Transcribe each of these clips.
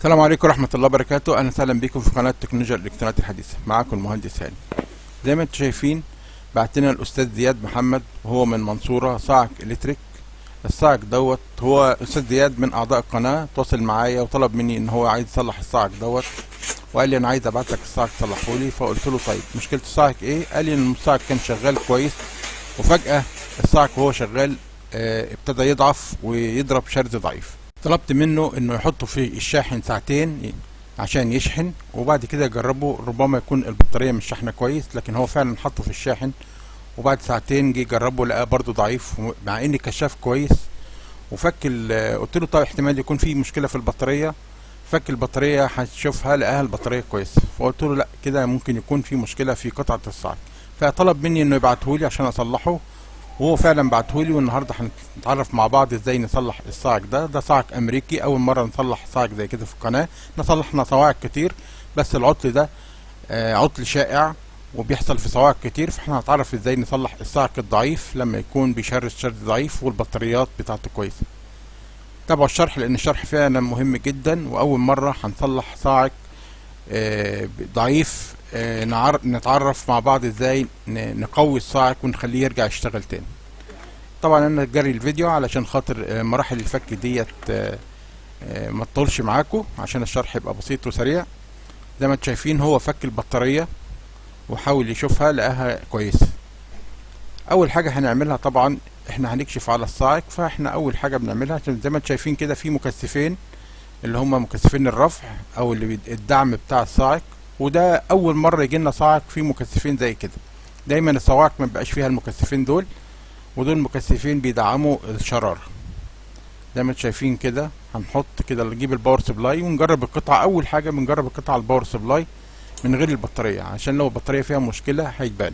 السلام عليكم ورحمة الله وبركاته. أهلا وسهلا بكم في قناة تكنولوجيا الإلكترونيات الحديثة. معاكم المهندس هاني. زي ما انتم شايفين بعت لنا الأستاذ زياد محمد وهو من منصورة صاعق إلكتريك. الصاعق دوت هو أستاذ زياد من أعضاء القناة، تواصل معايا وطلب مني إن هو عايز يصلح الصاعق دوت، وقال لي أنا عايز أبعت لك الصاعق تصلحه لي. فقلت له طيب مشكلة الصاعق إيه؟ قال لي إن الصاعق كان شغال كويس وفجأة الصاعق وهو شغال ابتدى يضعف ويضرب شرز ضعيف. طلبت منه انه يحطه في الشاحن ساعتين عشان يشحن وبعد كده يجربه، ربما يكون البطارية مش شحنة كويس، لكن هو فعلا حطه في الشاحن وبعد ساعتين جه يجربه لقاه برضه ضعيف مع ان كشاف كويس. وفك قلت له طيب احتمال يكون في مشكلة في البطارية، فك البطارية هتشوفها لقاها البطارية كويسة. فقلت له لا كده ممكن يكون في مشكلة في قطعة الصاعق، فطلب مني انه يبعتهولي عشان اصلحه، وهو فعلا بعتهولي. والنهارده هنتعرف مع بعض ازاي نصلح الصاعق ده صاعق امريكي، اول مره نصلح صاعق زي كده في القناه. صلحنا صواعق كتير بس العطل ده عطل شائع وبيحصل في صواعق كتير، فاحنا هنتعرف ازاي نصلح الصاعق الضعيف لما يكون بيشرد شرد ضعيف والبطاريات بتاعته كويسه. تابعوا الشرح لان الشرح فعلا مهم جدا، واول مره هنصلح صاعق ضعيف. نتعرف مع بعض ازاي نقوي الصاعق ونخليه يرجع يشتغل تاني. طبعا انا جري الفيديو علشان خاطر مراحل الفك ديت ما تطولش معاكم، عشان الشرح يبقى بسيط وسريع. زي ما انتم شايفين هو فك البطارية وحاول يشوفها لقاها كويسة. اول حاجة هنعملها طبعا احنا هنكشف على الصاعق، فاحنا اول حاجة بنعملها عشان زي ما انتم شايفين كده في مكثفين اللي هم مكثفين الرفع او اللي الدعم بتاع الصاعق، وده اول مرة يجي لنا صاعق فيه مكثفين زي كده. دايما الصواعق ما بيبقاش فيها المكثفين دول، ودول المكثفين بيدعموا الشرارة. زي ما انتم شايفين كده هنحط كده نجيب الباور سبلاي ونجرب القطعة. اول حاجة بنجرب القطعة الباور سبلاي من غير البطارية عشان لو البطارية فيها مشكلة هيبان.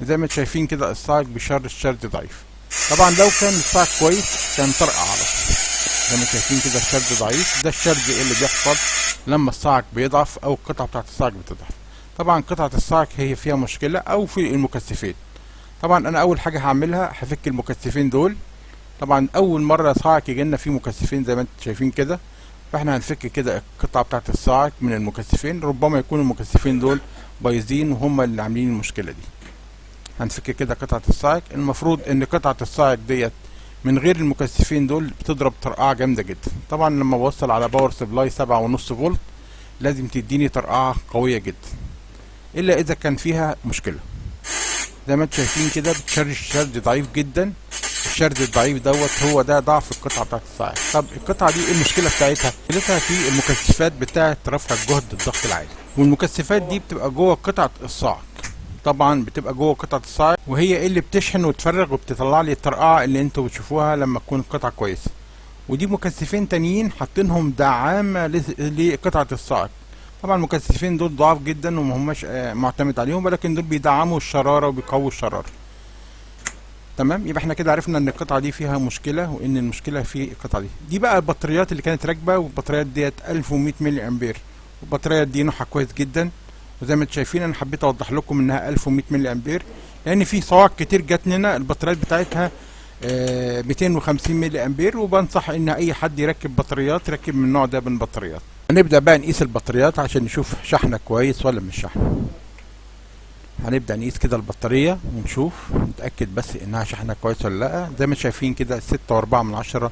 زي ما انتم شايفين كده الصاعق بيشرد شرد ضعيف. طبعا لو كان الصاعق كويس كان طرقع على طول. زي ما انتم شايفين كده الشرد ضعيف، ده الشرد اللي بيحصل لما الصاعق بيضعف او القطعة بتاعت الصاعق بتضعف. طبعا قطعة الصاعق هي فيها مشكلة او في المكثفين. طبعا انا اول حاجة هعملها هفك المكثفين دول. طبعا اول مرة صاعق يجي لنا فيه مكثفين زي ما انتم شايفين كده، فاحنا هنفك كده القطعة بتاعت الصاعق من المكثفين. ربما يكون المكثفين دول بايظين وهم اللي عاملين المشكلة دي. هنفك كده قطعة الصاعق. المفروض ان قطعة الصاعق ديت من غير المكثفين دول بتضرب طرقعة جامدة جدا. طبعا لما بوصل على باور سبلاي 7.5 فولت لازم تديني طرقعة قوية جدا، الا اذا كان فيها مشكلة. زي ما انتم شايفين كده بتشرد شرد ضعيف جدا. الشرد الضعيف دوت هو ده ضعف القطعة بتاعت الصاعق. طب القطعة دي ايه المشكلة بتاعتها؟ مشكلتها في المكثفات بتاعت رفع الجهد الضغط العالي، والمكثفات دي بتبقى جوه قطعة الصاعق. طبعا بتبقى جوه قطعة الصاعق وهي اللي بتشحن وتفرغ وبتطلع لي الطرقعة اللي انتوا بتشوفوها لما تكون القطعة كويسة. ودي مكثفين تانيين حاطينهم دعامة لقطعة الصاعق. طبعا المكثفين دول ضعاف جدا وما هماش معتمد عليهم، ولكن دول بيدعموا الشرارة وبيقووا الشرارة. تمام، يبقى احنا كده عرفنا ان القطعة دي فيها مشكلة وان المشكلة في القطعة دي بقى البطاريات اللي كانت راكبة. والبطاريات ديت 1100 ملي امبير، والبطاريات دي نوعها كويس جدا. وزي ما انتم شايفين انا حبيت اوضح لكم انها 1100 ملي امبير لان في صواعق كتير جات لنا البطاريات بتاعتها 250 ملي امبير، وبنصح ان اي حد يركب بطاريات يركب من النوع ده من البطاريات. هنبدأ بقى نقيس البطاريات عشان نشوف شحنة كويس ولا مش شحنة. هنبدأ نقيس كده البطارية ونشوف نتأكد بس انها شحنة كويس ولا لا. زي ما شايفين كده 6.4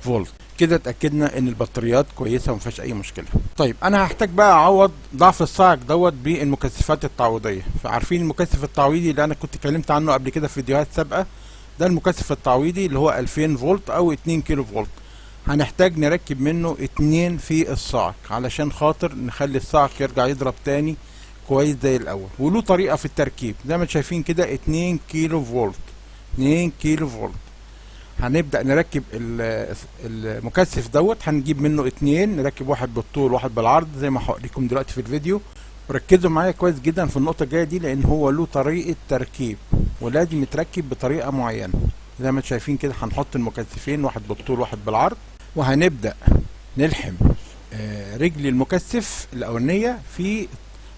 فولت، كده اتأكدنا ان البطاريات كويسة ومفيهاش اي مشكلة. طيب انا هحتاج بقى اعوض ضعف الصاعق دوت بالمكثفات التعويضية. فعارفين المكثف التعويضي اللي انا كنت اتكلمت عنه قبل كده في فيديوهات سابقة، ده المكثف التعويضي اللي هو 2000 فولت او 2 كيلو فولت. هنحتاج نركب منه 2 في الصاعق علشان خاطر نخلي الصاعق يرجع يضرب تاني كويس زي الاول. وله طريقة في التركيب زي ما شايفين كده 2 كيلو فولت. 2 كيلو فولت هنبدأ نركب المكثف دوت. هنجيب منه 2 نركب واحد بالطول واحد بالعرض زي ما هوريكم دلوقتي في الفيديو. وركزوا معايا كويس جدا في النقطة الجاية دي لان هو له طريقة تركيب ولازم يتركب بطريقة معينة. زي ما شايفين كده هنحط المكثفين واحد بالطول واحد بالعرض، وهنبدأ نلحم رجل المكثف الأولانية في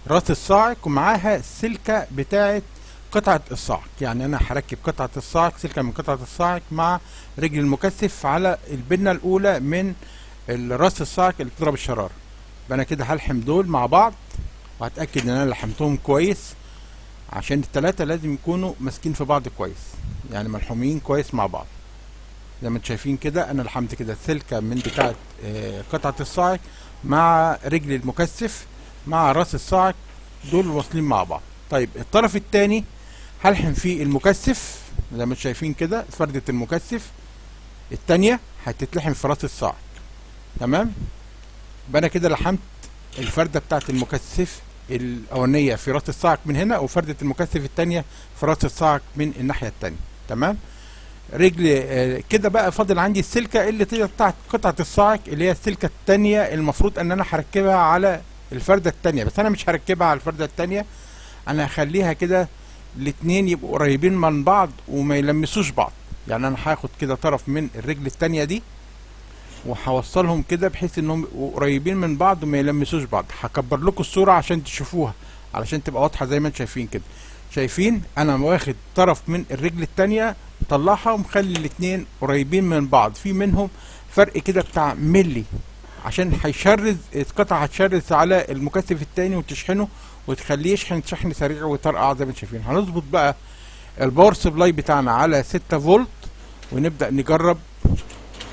راس الصاعق ومعاها السلكة بتاعة قطعة الصاعق. يعني أنا هركب قطعة الصاعق، سلكة من قطعة الصاعق مع رجل المكثف على البنة الأولى من راس الصاعق اللي بتضرب الشرارة. يبقى انا كده هلحم دول مع بعض، وهتأكد ان انا لحمتهم كويس، عشان التلاتة لازم يكونوا ماسكين في بعض كويس، يعني ملحومين كويس مع بعض. زي ما انتم شايفين كده انا لحمت كده السلكة من بتاعة قطعة الصاعق مع رجل المكثف مع راس الصاعق، دول واصلين مع بعض. طيب الطرف التاني هلحم فيه المكثف، زي ما انتم شايفين كده فردة المكثف التانية هتتلحم في راس الصاعق. تمام. يبقى انا كده لحمت الفردة بتاعة المكثف الاولانية في راس الصاعق من هنا، وفردة المكثف التانية في راس الصاعق من الناحية التانية. تمام. رجل كده بقى فاضل عندي السلكة اللي بتاعت قطعة الصاعق، اللي هي السلكة التانية المفروض ان انا هركبها على الفردة التانية، بس انا مش هركبها على الفردة التانية، انا هخليها كده الاتنين يبقوا قريبين من بعض وما يلمسوش بعض. يعني انا هاخد كده طرف من الرجل التانية دي وهوصلهم كده بحيث انهم يبقوا قريبين من بعض وما يلمسوش بعض. هكبر لكم الصورة عشان تشوفوها، علشان تبقى واضحة زي ما انتم شايفين كده. شايفين انا واخد طرف من الرجل التانية مطلعها ومخلي الاتنين قريبين من بعض، في منهم فرق كده بتاع ملي، عشان هيشرز القطعة، هتشرز على المكثف التاني وتشحنه وتخليه يشحن شحن سريع ويطرقع زي ما انتم شايفين. هنظبط بقى الباور سبلاي بتاعنا على 6 فولت ونبدأ نجرب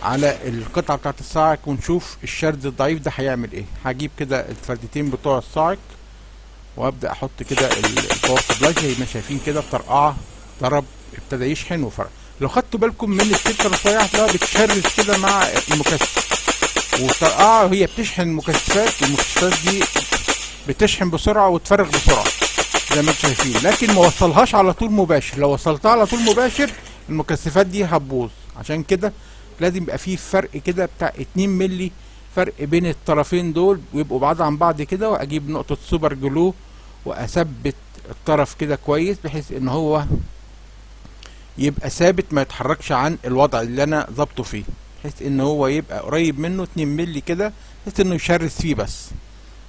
على القطعة بتاعت الصاعق ونشوف الشرز الضعيف ده هيعمل ايه. هجيب كده الفردتين بتوع الصاعق وابدأ احط كده الباور سبلاي زي ما شايفين كده، الطرقعة ضرب ابتدى يشحن وفرق. لو خدتوا بالكم من السلكة الرفيعة هتلاقيها بتشرز كده مع المكثف، والطرقعة هي بتشحن المكثفات، والمكثفات دي بتشحن بسرعة وتفرغ بسرعة زي ما انتم شايفين، لكن ما وصلهاش على طول مباشر. لو وصلتها على طول مباشر المكثفات دي هتبوظ. عشان كده لازم يبقى فيه فرق كده بتاع 2 ملي فرق بين الطرفين دول، ويبقوا بعاد عن بعض كده، واجيب نقطة سوبر جلو واثبت الطرف كده كويس بحيث ان هو يبقى ثابت ما يتحركش عن الوضع اللي انا ظبطه فيه، بحيث ان هو يبقى قريب منه 2 ملي كده، بحيث انه يشرس فيه بس.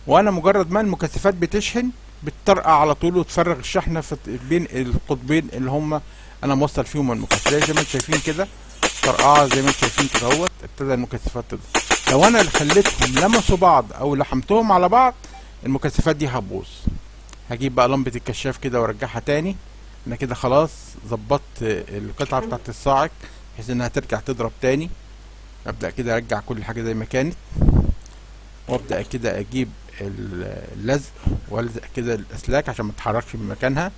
وانا مجرد ما المكثفات بتشحن بتطرقع على طول وتفرغ الشحنه بين القطبين اللي هم انا موصل فيهم المكثف. زي ما انتم شايفين كده طرقعه زي ما انتم شايفين كده اهوت، ابتدى المكثفات تضرب. لو انا خليتهم لمسوا بعض او لحمتهم على بعض المكثفات دي هتبوظ. هجيب بقى لمبه الكشاف كده وارجعها تاني. انا كده خلاص ظبطت القطعه بتاعت الصاعق بحيث انها ترجع تضرب تاني. ابدا كده ارجع كل حاجه زي ما كانت، وابدا كده اجيب اللزق والزق كده الاسلاك عشان ما تتحركش من مكانها،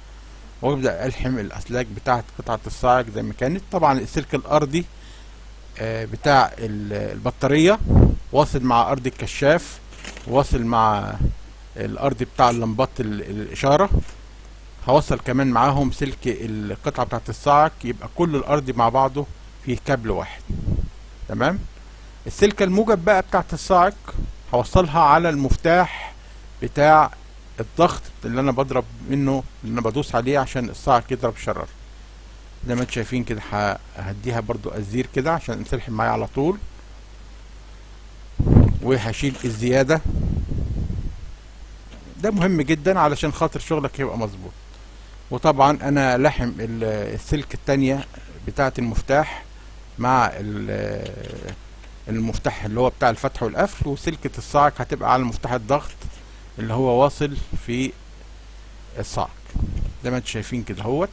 وابدا الحم الاسلاك بتاعت قطعه الصاعق زي ما كانت. طبعا السلك الارضي بتاع البطاريه واصل مع ارض الكشاف، واصل مع الارض بتاع اللمبات الاشاره، هوصل كمان معاهم سلك القطعه بتاعت الصاعق، يبقى كل الارض مع بعضه في كابل واحد. تمام. السلكه الموجب بقى بتاعت الصاعق هوصلها على المفتاح بتاع الضغط اللي انا بضرب منه، اللي انا بدوس عليه عشان الصاعق يضرب شرر. زي ما انتم شايفين كده هديها برضو ازير كده عشان تلحم معايا على طول، وهشيل الزيادة. ده مهم جدا علشان خاطر شغلك يبقى مظبوط. وطبعا انا لحم السلك التانية بتاعة المفتاح مع المفتاح اللي هو بتاع الفتح والقفل، وسلكة الصاعق هتبقى على مفتاح الضغط اللي هو واصل في الصاعق زي ما انتم شايفين كده اهوت.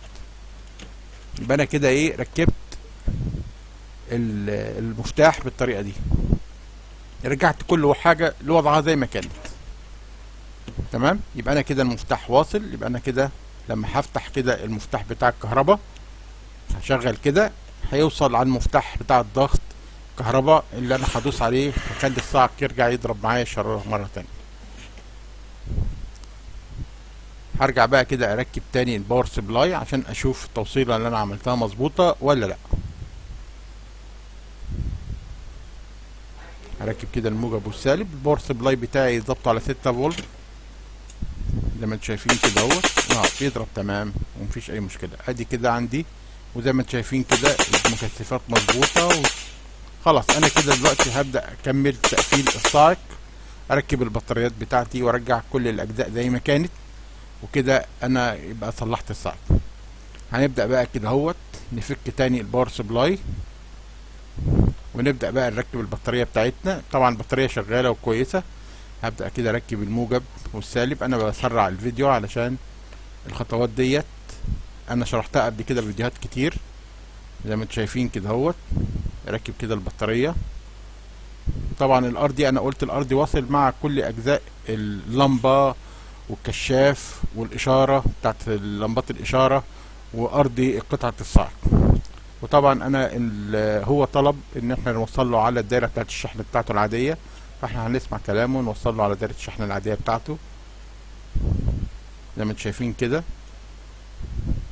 يبقى انا كده ايه ركبت المفتاح بالطريقة دي، رجعت كل حاجة لوضعها زي ما كانت. تمام. يبقى انا كده المفتاح واصل. يبقى انا كده لما هفتح كده المفتاح بتاع الكهرباء هشغل كده، هيوصل على المفتاح بتاع الضغط كهرباء اللي انا هدوس عليه وخلي الصاعق يرجع يضرب معايا الشرارة مرة تانية. هرجع بقى كده اركب تاني الباور سبلاي عشان اشوف التوصيلة اللي انا عملتها مظبوطة ولا لا. هركب كده الموجب والسالب. الباور سبلاي بتاعي ظبطه على 6 فولت زي ما انتم شايفين كده اهوت، بيضرب تمام ومفيش اي مشكلة. ادي كده عندي، وزي ما انتم شايفين كده المكثفات مظبوطة. خلاص انا كده دلوقتي هبدأ اكمل تقفيل الصاعق، اركب البطاريات بتاعتي وارجع كل الاجزاء زي ما كانت، وكده انا يبقى صلحت الصاعق. هنبدأ بقى كده اهوت نفك تاني الباور سبلاي ونبدأ بقى نركب البطارية بتاعتنا. طبعا البطارية شغالة وكويسة. هبدأ كده اركب الموجب والسالب. انا بسرع الفيديو علشان الخطوات ديت انا شرحتها قبل كده في فيديوهات كتير. زي ما انتم شايفين كده اهوت، اركب كده البطارية. طبعا الارضي انا قلت الارضي واصل مع كل اجزاء اللمبة والكشاف والاشارة بتاعت لمبات الاشارة وارضي قطعة الصاعق. وطبعا انا هو طلب ان احنا نوصل له على الدايرة بتاعت الشحن بتاعته العادية، فاحنا هنسمع كلامه ونوصل له على دايرة الشحن العادية بتاعته زي ما انتم شايفين كده.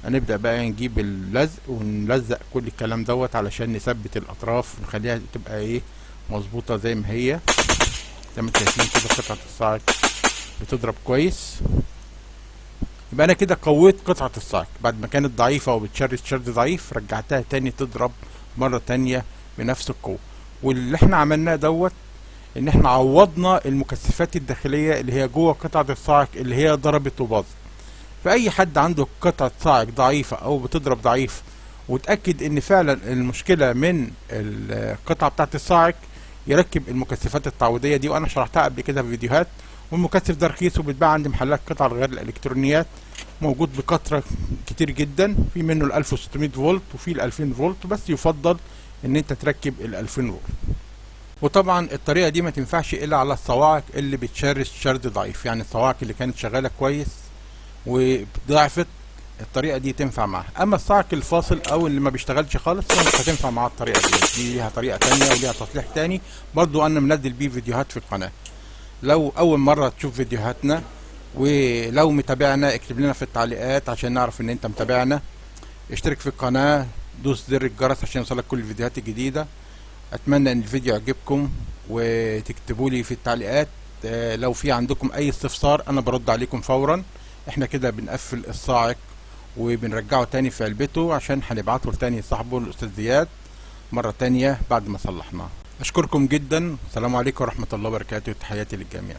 هنبدأ بقى نجيب اللزق ونلزق كل الكلام دوت علشان نثبت الاطراف ونخليها تبقى ايه مظبوطة زي ما هي. زي ما انتم شايفين كده قطعة الصاعق بتضرب كويس. يبقى انا كده قويت قطعة الصاعق بعد ما كانت ضعيفة وبتشرد شرد ضعيف، رجعتها تاني تضرب مرة تانية بنفس القوة. واللي احنا عملناه دوت ان احنا عوضنا المكثفات الداخلية اللي هي جوه قطعة الصاعق اللي هي ضربت وباظت. فاي حد عنده قطعة صاعق ضعيفة او بتضرب ضعيف وتأكد ان فعلا المشكلة من القطعة بتاعت الصاعق، يركب المكثفات التعويضية دي، وانا شرحتها قبل كده في فيديوهات. والمكثف ده رخيص وبيتباع عند محلات قطع الغيار الالكترونيات، موجود بكثرة كتير جدا. في منه ال 1600 فولت وفي ال 2000 فولت، بس يفضل ان انت تركب ال 2000 فولت. وطبعا الطريقة دي ما تنفعش الا على الصواعق اللي بتشرد شرد ضعيف، يعني الصواعق اللي كانت شغالة كويس وضعفت الطريقة دي تنفع معاها. اما الصاعق الفاصل او اللي ما بيشتغلش خالص فمش هتنفع معاه الطريقة دي ليها طريقة تانية وليها تصليح تاني برضو انا منزل بيه فيديوهات في القناة. لو اول مرة تشوف فيديوهاتنا ولو متابعنا اكتب لنا في التعليقات عشان نعرف ان انت متابعنا. اشترك في القناة، دوس زر الجرس عشان يوصلك كل الفيديوهات الجديدة. اتمنى ان الفيديو يعجبكم وتكتبوا لي في التعليقات لو في عندكم اي استفسار، انا برد عليكم فورا. احنا كده بنقفل الصاعق وبنرجعه تاني في علبته عشان هنبعته تاني لصاحبه الاستاذ زياد مرة تانية بعد ما صلحناه. اشكركم جدا. السلام عليكم ورحمة الله وبركاته. تحياتي للجميع.